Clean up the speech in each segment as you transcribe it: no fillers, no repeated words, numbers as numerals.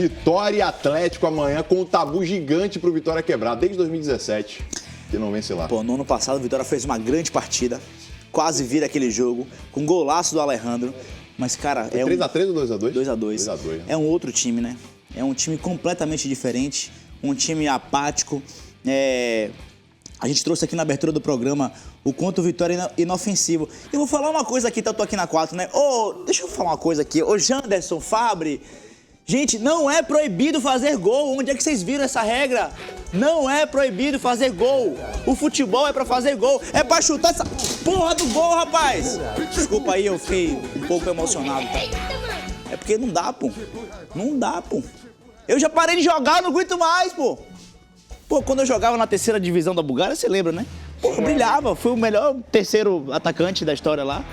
Vitória e Atlético amanhã com um tabu gigante pro Vitória quebrar, desde 2017, que não vence lá. Pô, no ano passado o Vitória fez uma grande partida, quase vira aquele jogo, com golaço do Alejandro. Mas, cara, é 3x3 ou 2x2? 2x2. 2x2, né? É um outro time, né? É um time completamente diferente, um time apático. A gente trouxe aqui na abertura do programa o quanto o Vitória é inofensivo. Eu vou falar uma coisa aqui, tá? Eu tô aqui na 4, né? Deixa eu falar uma coisa aqui. Ô, Janderson, Fabri, gente, não é proibido fazer gol. Onde é que vocês viram essa regra? Não é proibido fazer gol. O futebol é pra fazer gol. É pra chutar essa porra do gol, rapaz. Desculpa aí, eu fiquei um pouco emocionado, tá? É porque não dá, pô. Não dá, pô. Eu já parei de jogar, não aguento mais, pô. Pô, quando eu jogava na terceira divisão da Bulgária, você lembra, né? Pô, eu brilhava. Fui o melhor terceiro atacante da história lá.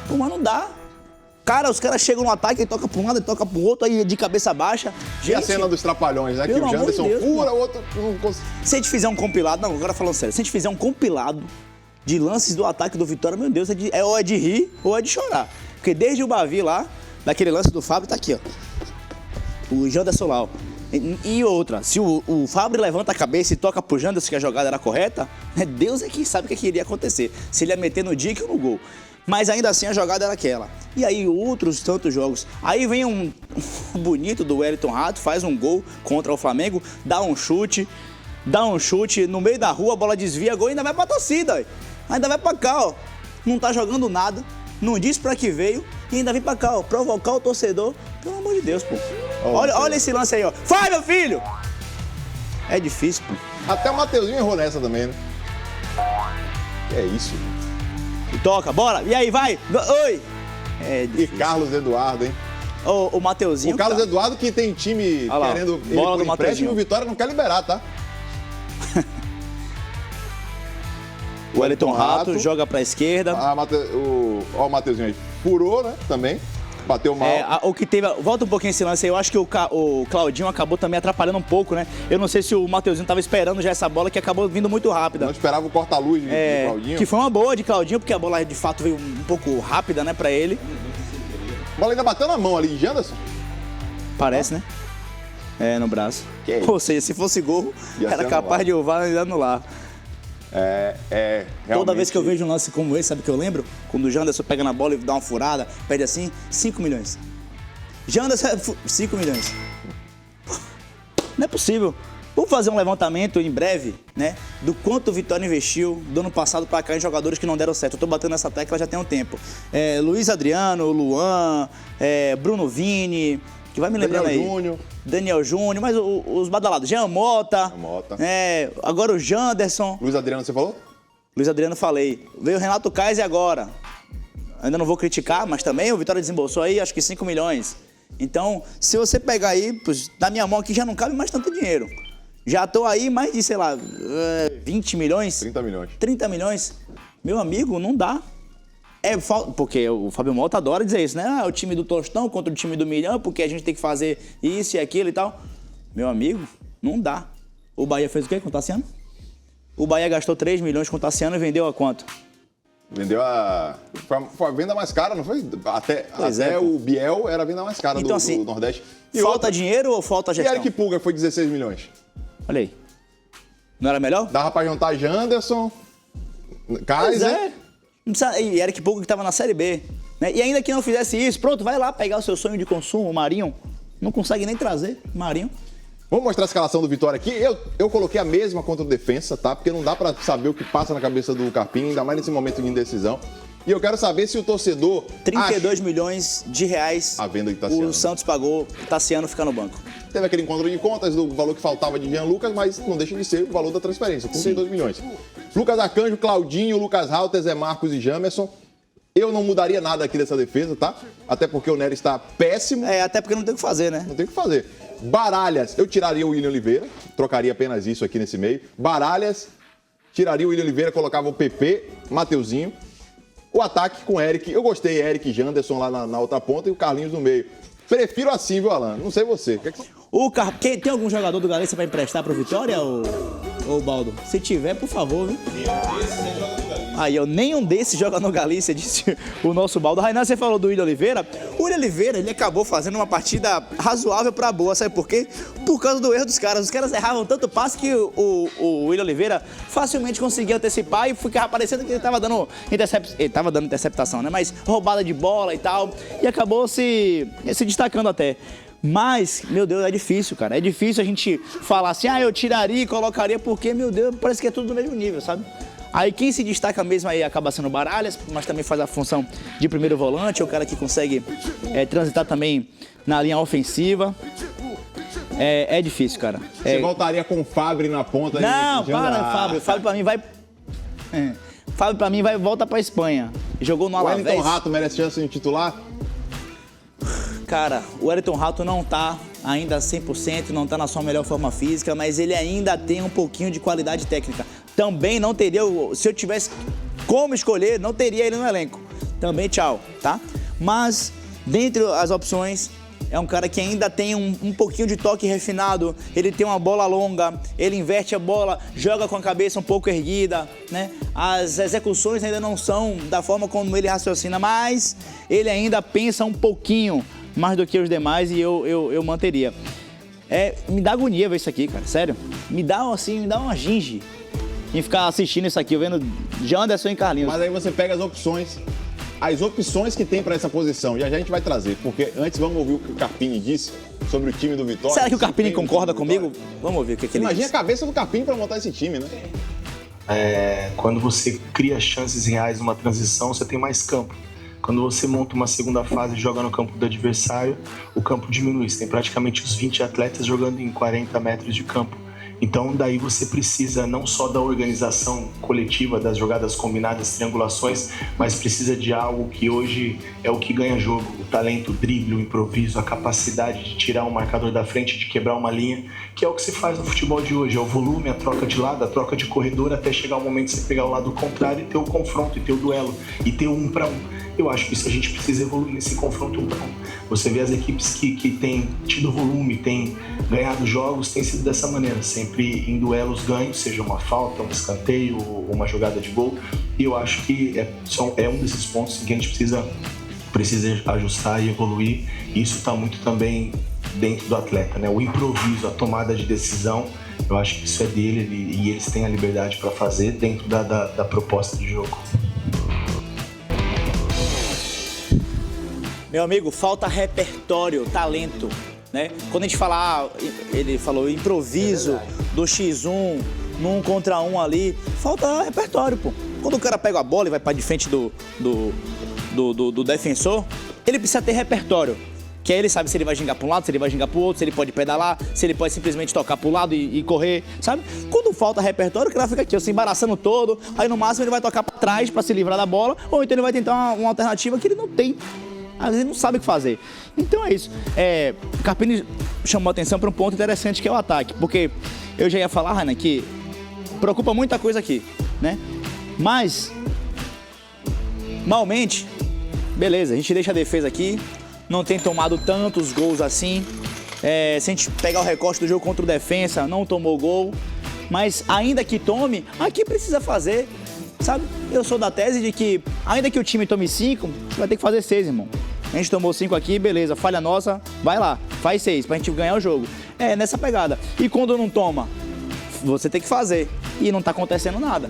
Pô, mas não dá. Cara, os caras chegam no ataque e tocam pra um lado e tocam pro outro, aí de cabeça baixa. E a cena dos Trapalhões, né? Que o Janderson fura, o outro não consegue. Se a gente fizer um compilado... Não, agora falando sério. Se a gente fizer um compilado de lances do ataque do Vitória, meu Deus, ou é de rir ou é de chorar. Porque desde o Bavi lá, daquele lance do Fábio, tá aqui, ó. O Janderson lá, ó. E outra, se o Fábio levanta a cabeça e toca pro Janderson que a jogada era correta, Deus é que sabe o que iria acontecer. Se ele ia meter no Dick ou no gol. Mas ainda assim a jogada era aquela. E aí outros tantos jogos. Aí vem um bonito do Wellington Rato, faz um gol contra o Flamengo, dá um chute no meio da rua, a bola desvia, gol e ainda vai pra torcida. Ainda vai pra cá, ó. Não tá jogando nada, não diz pra que veio e ainda vem pra cá, ó. Provocar o torcedor. Pelo amor de Deus, pô. Olha esse lance aí, ó. Vai, meu filho! É difícil, pô. Até o Mateuzinho errou nessa também, né? Que é isso? Toca, bora. E aí, vai. Oi. E Carlos Eduardo, hein? O Mateuzinho. O Carlos Eduardo que tem time querendo ele por empréstimo e o Vitória não quer liberar, tá? O Wellington Rato joga pra esquerda. O Mateuzinho aí furou, né? Também. Bateu mal. O que teve. Volta um pouquinho esse lance aí. Eu acho que o Claudinho acabou também atrapalhando um pouco, né? Eu não sei se o Mateuzinho tava esperando já essa bola que acabou vindo muito rápida. Não esperava o corta-luz de Claudinho. Que foi uma boa de Claudinho, porque a bola de fato veio um pouco rápida, né, pra ele. A bola ainda bateu na mão ali, Janderson? Parece, né? No braço. Ou seja, se fosse gol, era capaz de o VAR anular. Realmente... Toda vez que eu vejo um lance como esse, sabe o que eu lembro? Quando o Janderson pega na bola e dá uma furada, pede assim, 5 milhões. Janderson, 5 milhões. Não é possível. Vamos fazer um levantamento em breve, né? Do quanto o Vitória investiu do ano passado pra cá em jogadores que não deram certo. Eu tô batendo nessa tecla já tem um tempo. Luiz Adriano, Luan, Bruno Vini... Que vai me lembrando aí. Daniel Júnior, mas os badalados. Jean Mota. Agora o Janderson. Luiz Adriano, você falou? Luiz Adriano, falei. Veio o Renato Kaiser agora. Ainda não vou criticar, mas também o Vitória desembolsou aí, acho que 5 milhões. Então, se você pegar aí, na minha mão aqui já não cabe mais tanto dinheiro. Já tô aí mais de, sei lá, 20 milhões. 30 milhões. 30 milhões. Meu amigo, não dá. Porque o Fábio Mota adora dizer isso, né? O time do Tostão contra o time do Milhão, porque a gente tem que fazer isso e aquilo e tal. Meu amigo, não dá. O Bahia fez o quê com o Tassiano? O Bahia gastou 3 milhões com o Tassiano e vendeu a quanto? Vendeu foi a venda mais cara, não foi? Até o Biel era a venda mais cara então, do Nordeste. E falta dinheiro ou falta gestão? E Eric Pulga foi 16 milhões. Olha aí. Não era melhor? Dava pra juntar Janderson, Kaiser... E Eric Pulga que estava na Série B. Né? E ainda que não fizesse isso, pronto, vai lá pegar o seu sonho de consumo, o Marinho. Não consegue nem trazer, Marinho. Vamos mostrar a escalação do Vitória aqui. Eu coloquei a mesma contra o Defensa, tá? Porque não dá pra saber o que passa na cabeça do Carpim, ainda mais nesse momento de indecisão. E eu quero saber se o torcedor... 32 milhões de reais a venda de Tassiano. O Santos pagou, Tassiano fica no banco. Teve aquele encontro de contas do valor que faltava de Jean Lucas, mas não deixa de ser o valor da transferência, 32 milhões. Lucas Arcanjo, Claudinho, Lucas Halter, Zé Marcos e Jamerson. Eu não mudaria nada aqui dessa defesa, tá? Até porque o Nery está péssimo. Até porque não tem o que fazer, né? Não tem o que fazer. Baralhas, eu tiraria o William Oliveira, trocaria apenas isso aqui nesse meio. Baralhas, tiraria o William Oliveira, colocava o PP, Mateuzinho. O ataque com Eric, eu gostei, Eric e Janderson lá na outra ponta e o Carlinhos no meio. Prefiro assim, viu, Alan? Não sei você. Tem algum jogador do Galícia para emprestar pro Vitória, ou Baldo? Se tiver, por favor, viu? Esse é jogador do Galícia. Aí, nenhum desses joga no Galícia, disse o nosso Baldo. Rainan, você falou do William Oliveira. O William Oliveira, ele acabou fazendo uma partida razoável pra boa, sabe por quê? Por causa do erro dos caras. Os caras erravam tanto passe que o William Oliveira facilmente conseguia antecipar e ficava parecendo que ele tava dando interceptação, né? Mas roubada de bola e tal. E acabou se destacando até. Mas, meu Deus, é difícil, cara. É difícil a gente falar assim, eu tiraria e colocaria, porque, meu Deus, parece que é tudo do mesmo nível, sabe? Aí quem se destaca mesmo aí acaba sendo o Baralhas, mas também faz a função de primeiro volante, é o cara que consegue transitar também na linha ofensiva. É difícil, cara. Você voltaria com o Fábio na ponta? Não, Fábio. Fábio pra mim vai... Fábio pra mim volta pra Espanha. Jogou no Alavés. O Wellington Rato merece chance de titular? Cara, o Wellington Rato não tá ainda 100%, não tá na sua melhor forma física, mas ele ainda tem um pouquinho de qualidade técnica. Também não teria, se eu tivesse como escolher, não teria ele no elenco. Também tchau, tá? Mas, dentre as opções, é um cara que ainda tem um pouquinho de toque refinado, ele tem uma bola longa, ele inverte a bola, joga com a cabeça um pouco erguida, né? As execuções ainda não são da forma como ele raciocina, mas ele ainda pensa um pouquinho mais do que os demais e eu manteria. Me dá agonia ver isso aqui, cara, sério. Me dá uma ginge em ficar assistindo isso aqui, vendo Janderson e Carlinhos. Mas aí você pega as opções que tem para essa posição. Já a gente vai trazer, porque antes vamos ouvir o que o Carpini disse sobre o time do Vitória. Será que o Carpini concorda comigo? Vamos ouvir o que ele disse. Imagina a cabeça do Carpini para montar esse time, né? Quando você cria chances reais numa transição, você tem mais campo. Quando você monta uma segunda fase e joga no campo do adversário, o campo diminui. Você tem praticamente os 20 atletas jogando em 40 metros de campo. Então, daí você precisa não só da organização coletiva, das jogadas combinadas, triangulações, mas precisa de algo que hoje é o que ganha jogo. O talento, o drible, o improviso, a capacidade de tirar um marcador da frente, de quebrar uma linha, que é o que se faz no futebol de hoje. É o volume, a troca de lado, a troca de corredor, até chegar o momento de você pegar o lado contrário e ter o confronto, e ter o duelo, e ter o 1 para 1. Eu acho que isso a gente precisa evoluir nesse confronto 1 para 1. Você vê as equipes que têm tido volume, têm ganhado jogos, tem sido dessa maneira, sempre em duelos ganhos, seja uma falta, um escanteio ou uma jogada de gol. E eu acho que é um desses pontos em que a gente precisa ajustar e evoluir. E isso está muito também dentro do atleta, né? O improviso, a tomada de decisão, eu acho que isso é dele e eles têm a liberdade para fazer dentro da proposta de jogo. Meu amigo, falta repertório, talento, né? Quando a gente fala, ele falou improviso do X1, no 1 contra 1 ali, falta repertório, pô. Quando o cara pega a bola e vai para de frente do defensor, ele precisa ter repertório. Que aí ele sabe se ele vai gingar para um lado, se ele vai gingar para o outro, se ele pode pedalar, se ele pode simplesmente tocar para o lado e correr, sabe? Quando falta repertório, o cara fica aqui, se embaraçando todo, aí no máximo ele vai tocar para trás para se livrar da bola, ou então ele vai tentar uma alternativa que ele não tem. Às vezes não sabe o que fazer. Então é isso. O Carpini chamou a atenção para um ponto interessante que é o ataque. Porque eu já ia falar, Rainan, que preocupa muita coisa aqui, né? Mas, malmente, beleza, a gente deixa a defesa aqui, não tem tomado tantos gols assim. Se a gente pegar o recorte do jogo contra o Defensa, não tomou gol. Mas ainda que tome, aqui precisa fazer. Sabe? Eu sou da tese de que, ainda que o time tome 5, você vai ter que fazer 6, irmão. A gente tomou 5 aqui, beleza, falha nossa, vai lá, faz 6 pra gente ganhar o jogo. Nessa pegada. E quando não toma, você tem que fazer. E não tá acontecendo nada.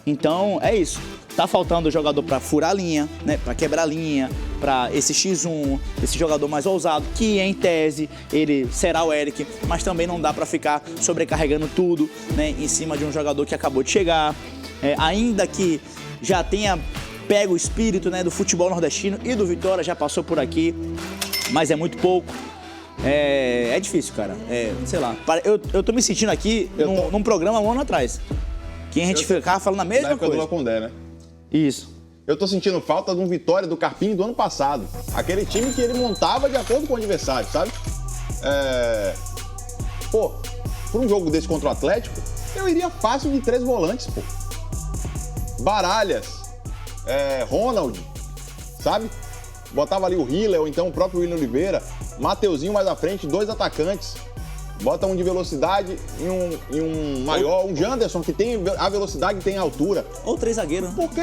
Então, é isso. Tá faltando o jogador pra furar a linha, né? Pra quebrar a linha, pra esse X1, esse jogador mais ousado, que em tese ele será o Eric, mas também não dá pra ficar sobrecarregando tudo, né? Em cima de um jogador que acabou de chegar. Ainda que já tenha pego o espírito, né, do futebol nordestino e do Vitória, já passou por aqui, mas é muito pouco. É difícil, cara. Sei lá. Eu tô me sentindo aqui num programa um ano atrás. Que a gente ficava falando a mesma coisa. Do Lacondé, né? Isso. Eu tô sentindo falta de um Vitória do Carpini do ano passado. Aquele time que ele montava de acordo com o adversário, sabe? Por um jogo desse contra o Atlético, eu iria fácil de 3 volantes, pô. Baralhas, Ronald, sabe? Botava ali o Hiller, ou então o próprio William Oliveira, Mateuzinho mais à frente, 2 atacantes. Bota um de velocidade e um maior, um Janderson, que tem a velocidade e tem a altura. Ou 3 zagueiros, né? Porque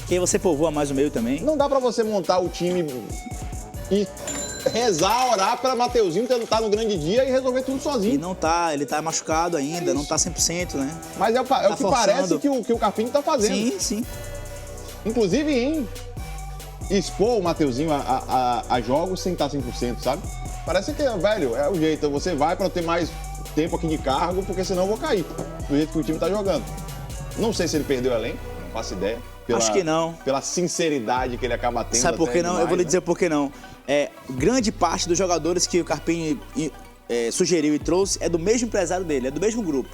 Que aí você povoa mais o meio também. não dá pra você montar o time e rezar, orar pra Mateuzinho tentar no grande dia e resolver tudo E sozinho. não tá, ele tá machucado ainda, não tá 100%, né? Mas é o que forçando. parece que o Carpini tá fazendo. Sim, sim. Inclusive em expor o Mateuzinho a jogos sem estar 100%, sabe? Parece que, velho, é o jeito. Você vai pra ter mais tempo aqui de cargo, porque senão eu vou cair. Do jeito que o time tá jogando. Não sei se ele perdeu o elenco, não faço ideia. Acho que não. Pela sinceridade que ele acaba tendo. Sabe por até que não? demais, Eu vou lhe né? dizer por que não. Grande parte dos jogadores que o Carpini sugeriu e trouxe é do mesmo empresário dele, é do mesmo grupo.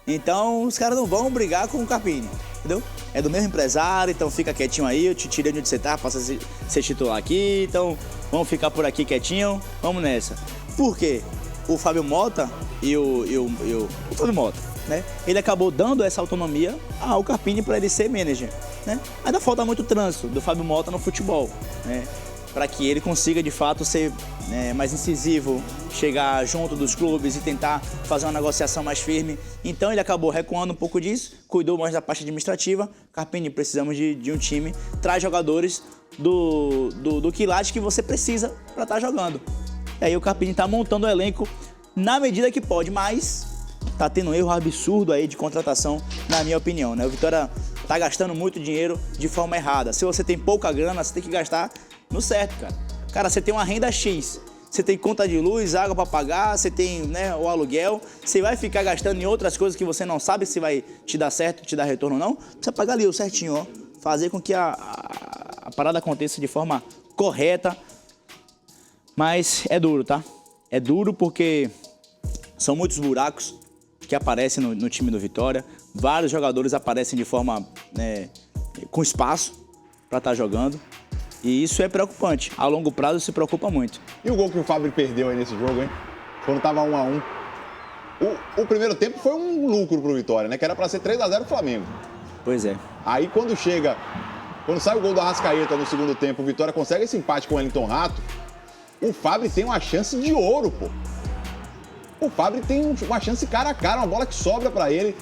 Então, os caras não vão brigar com o Carpini, entendeu? É do mesmo empresário, então fica quietinho aí, eu te tirei de onde você tá, passa a ser titular aqui, então vamos ficar por aqui quietinho, vamos nessa. Por quê? O Fábio Mota e o Fábio Mota, né? Ele acabou dando essa autonomia ao Carpini para ele ser manager, né? Ainda falta muito trânsito do Fábio Mota no futebol, né? Para que ele consiga de fato ser mais incisivo, chegar junto dos clubes e tentar fazer uma negociação mais firme. Então ele acabou recuando um pouco disso, cuidou mais da parte administrativa. Carpini, precisamos de um time, traz jogadores do quilate que você precisa para estar jogando. E aí o Carpini está montando o elenco na medida que pode, mas tá tendo um erro absurdo aí de contratação, na minha opinião, né? O Vitória tá gastando muito dinheiro de forma errada. Se você tem pouca grana, você tem que gastar no certo, cara. Cara, você tem uma renda X, você tem conta de luz, água para pagar, você tem, né, o aluguel, você vai ficar gastando em outras coisas que você não sabe se vai te dar certo, te dar retorno ou não, precisa pagar ali o certinho, ó. Fazer com que a parada aconteça de forma correta. Mas é duro, tá? É duro porque são muitos buracos que aparecem no time do Vitória. Vários jogadores aparecem de forma com espaço para estar jogando. E isso é preocupante. A longo prazo se preocupa muito. E o gol que o Fábio perdeu aí nesse jogo, hein? Quando tava 1-1. O primeiro tempo foi um lucro pro Vitória, né? Que era pra ser 3-0 o Flamengo. Pois é. Aí quando sai o gol do Arrascaeta no segundo tempo, o Vitória consegue esse empate com o Wellington Rato, o Fábio tem uma chance de ouro, pô. O Fábio tem uma chance cara a cara, uma bola que sobra pra ele.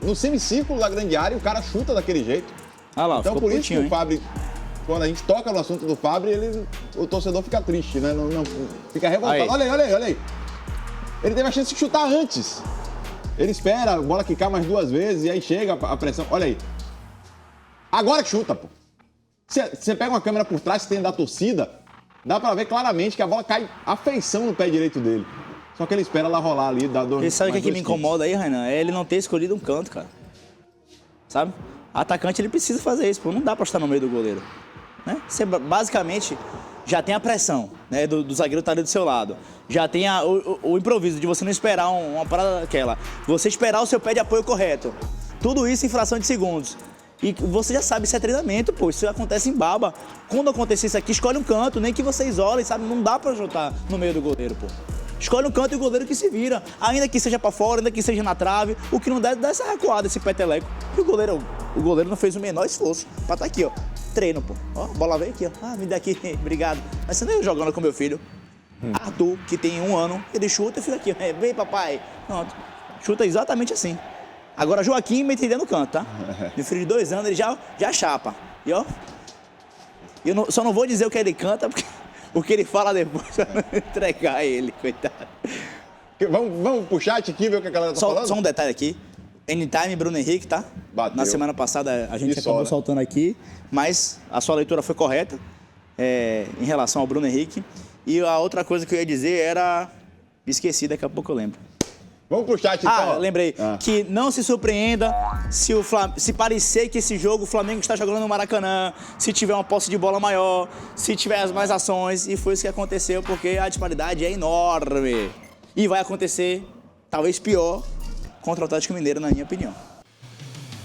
No semicírculo da grande área, o cara chuta daquele jeito. Ah lá, Então ficou por isso putinho, que o Fábio, quando a gente toca no assunto do Fábio, o torcedor fica triste, né? Não fica revoltado. Aí. Olha aí. Ele teve a chance de chutar antes. Ele espera a bola quicar mais 2 vezes e aí chega a pressão. Olha aí. Agora que chuta, pô. Você pega uma câmera por trás, você tem da torcida, dá pra ver claramente que a bola cai a feição no pé direito dele. Só que ele espera ela rolar ali, dá dois. E sabe o mais que dois me incomoda aí, Rainan? É ele não ter escolhido um canto, cara. Sabe? Atacante, ele precisa fazer isso, pô. Não dá pra estar no meio do goleiro. Né? Você basicamente já tem a pressão, né, do zagueiro estar ali do seu lado. Já tem o improviso de você não esperar uma parada daquela. Você esperar o seu pé de apoio correto. Tudo isso em fração de segundos. E você já sabe, isso é treinamento, pô. Isso acontece em baba. Quando acontecer isso aqui, escolhe um canto, nem que você isole, sabe? Não dá pra juntar no meio do goleiro, pô. Escolhe um canto e o goleiro que se vira. Ainda que seja pra fora, ainda que seja na trave. O que não dá essa recuada, esse peteleco. E o goleiro não fez o menor esforço pra estar aqui, ó. Treino, pô. Ó, a bola veio aqui, ó. Ah, me dá aqui, obrigado. Mas você não ia jogando com meu filho. Arthur, que tem 1 ano, ele chuta e fica aqui. Vem, papai. Pronto. Chuta exatamente assim. Agora, Joaquim me entendendo no canto, tá? Meu filho de 2 anos, ele já chapa. E ó, só não vou dizer o que ele canta, porque o que ele fala depois, pra não entregar ele, coitado. Vamos pro chat aqui, ver o que a galera tá falando? Só um detalhe aqui. Anytime, Bruno Henrique, tá? Bateu. Na semana passada a gente E acabou só, né? soltando aqui, mas a sua leitura foi correta em relação ao Bruno Henrique. E a outra coisa que eu ia dizer era... Esqueci, daqui a pouco eu lembro. Vamos pro chat, então. Lembrei. Que não se surpreenda se parecer que esse jogo o Flamengo está jogando no Maracanã, se tiver uma posse de bola maior, se tiver mais ações. E foi isso que aconteceu, porque a disparidade é enorme. E vai acontecer, talvez pior, contra o Atlético Mineiro, na minha opinião.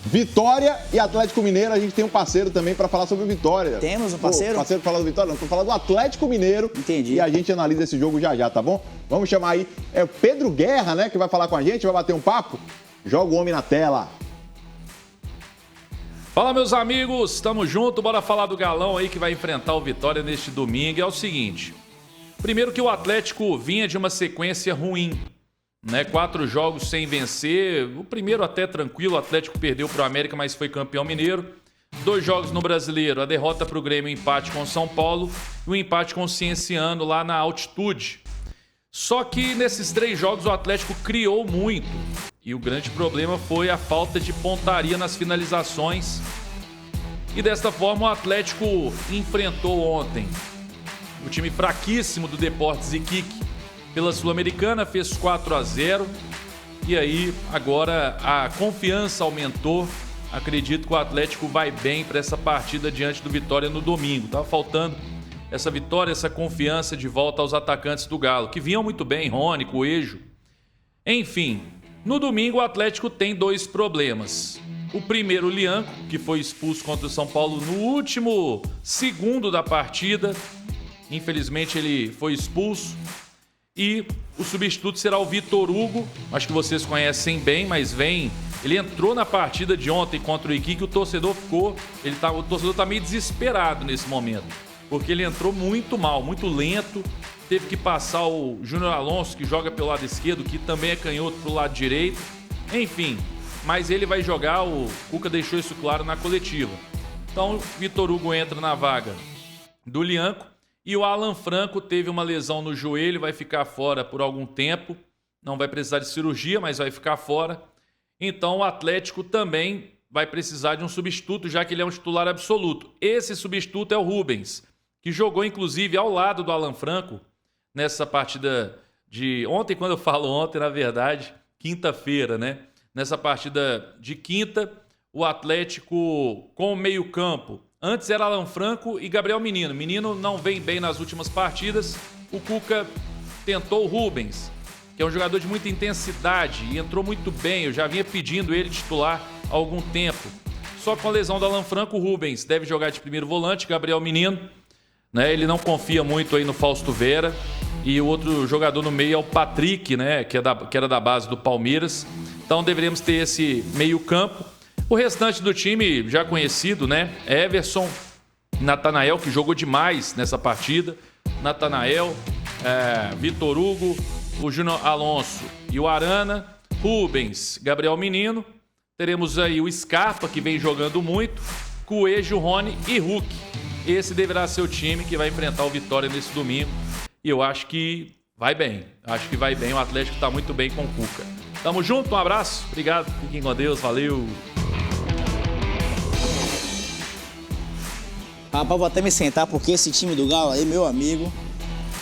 Vitória e Atlético Mineiro, a gente tem um parceiro também para falar sobre o Vitória. Temos um parceiro? Parceiro para falar do Vitória? Não, estou falando do Atlético Mineiro. Entendi. E a gente analisa esse jogo já, tá bom? Vamos chamar aí, é o Pedro Guerra, né, que vai falar com a gente, vai bater um papo. Joga o homem na tela. Fala, meus amigos, tamo junto, bora falar do galão aí que vai enfrentar o Vitória neste domingo. É o seguinte, primeiro que o Atlético vinha de uma sequência ruim, né? 4 jogos sem vencer. O primeiro até tranquilo, o Atlético perdeu para o América, mas foi campeão mineiro. 2 jogos no Brasileiro, a derrota para o Grêmio, o empate com o São Paulo e o empate com o Cienciano lá na altitude. Só que nesses 3 jogos o Atlético criou muito. E o grande problema foi a falta de pontaria nas finalizações. E desta forma o Atlético enfrentou ontem o time fraquíssimo do Deportes Iquique pela Sul-Americana, fez 4-0. E aí agora a confiança aumentou. Acredito que o Atlético vai bem para essa partida diante do Vitória no domingo. Tava faltando essa vitória, essa confiança de volta aos atacantes do Galo, que vinham muito bem, Rony, Coelho. Enfim, no domingo o Atlético tem 2 problemas. O primeiro, o Lianco, que foi expulso contra o São Paulo no último segundo da partida. Infelizmente ele foi expulso. E o substituto será o Vitor Hugo. Acho que vocês conhecem bem, mas ele entrou na partida de ontem contra o Iquique, o torcedor o torcedor tá meio desesperado nesse momento, porque ele entrou muito mal, muito lento, teve que passar o Júnior Alonso, que joga pelo lado esquerdo, que também é canhoto, pro lado direito. Enfim, mas ele vai jogar, o Cuca deixou isso claro na coletiva. Então, o Vitor Hugo entra na vaga do Lianco e o Alan Franco teve uma lesão no joelho, vai ficar fora por algum tempo, não vai precisar de cirurgia, mas vai ficar fora. Então, o Atlético também vai precisar de um substituto, já que ele é um titular absoluto. Esse substituto é o Rubens, que jogou, inclusive, ao lado do Alan Franco nessa partida de ontem, quando eu falo ontem, na verdade, quinta-feira, né? Nessa partida de quinta, o Atlético com o meio-campo. Antes era Alan Franco e Gabriel Menino. Menino não vem bem nas últimas partidas. O Cuca tentou o Rubens, que é um jogador de muita intensidade e entrou muito bem. Eu já vinha pedindo ele titular há algum tempo. Só com a lesão do Alan Franco, o Rubens deve jogar de primeiro volante, Gabriel Menino, né? Ele não confia muito aí no Fausto Vera. E o outro jogador no meio é o Patrick, né? Que era da base do Palmeiras. Então deveríamos ter esse meio-campo. O restante do time já conhecido, né? Everson, Natanael, que jogou demais nessa partida. Natanael, Vitor Hugo, o Júnior Alonso e o Arana, Rubens, Gabriel Menino. Teremos aí o Scarpa, que vem jogando muito, Coelho, Rony e Hulk. Esse deverá ser o time que vai enfrentar o Vitória nesse domingo. E eu acho que vai bem. Acho que vai bem. O Atlético está muito bem com o Cuca. Tamo junto, um abraço. Obrigado. Fiquem com Deus. Valeu. Rapaz, vou até me sentar, porque esse time do Galo aí, meu amigo,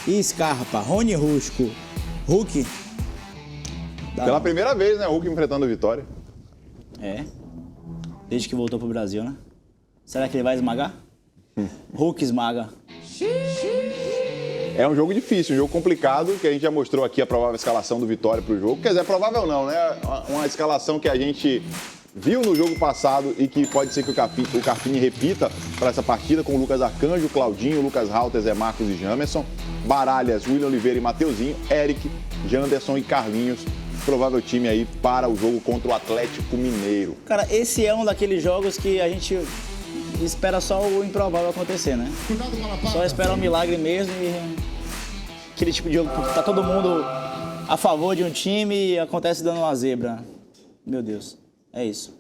e Scarpa, Rony Rusco, Hulk. Pela primeira vez, né? O Hulk enfrentando o Vitória. É. Desde que voltou pro Brasil, né? Será que ele vai esmagar? Hulk esmaga. É um jogo difícil, um jogo complicado, que a gente já mostrou aqui a provável escalação do Vitória pro jogo. Quer dizer, provável não, né? Uma escalação que a gente viu no jogo passado e que pode ser que o Carpini repita para essa partida, com o Lucas Arcanjo, Claudinho, Lucas Halter, Zé Marcos e Jamerson, Baralhas, William Oliveira e Mateuzinho, Eric, Janderson e Carlinhos. Provável time aí para o jogo contra o Atlético Mineiro. Cara, esse é um daqueles jogos que a gente espera só o improvável acontecer, né? Só espera um milagre mesmo e aquele tipo de jogo que tá todo mundo a favor de um time e acontece dando uma zebra. Meu Deus, é isso.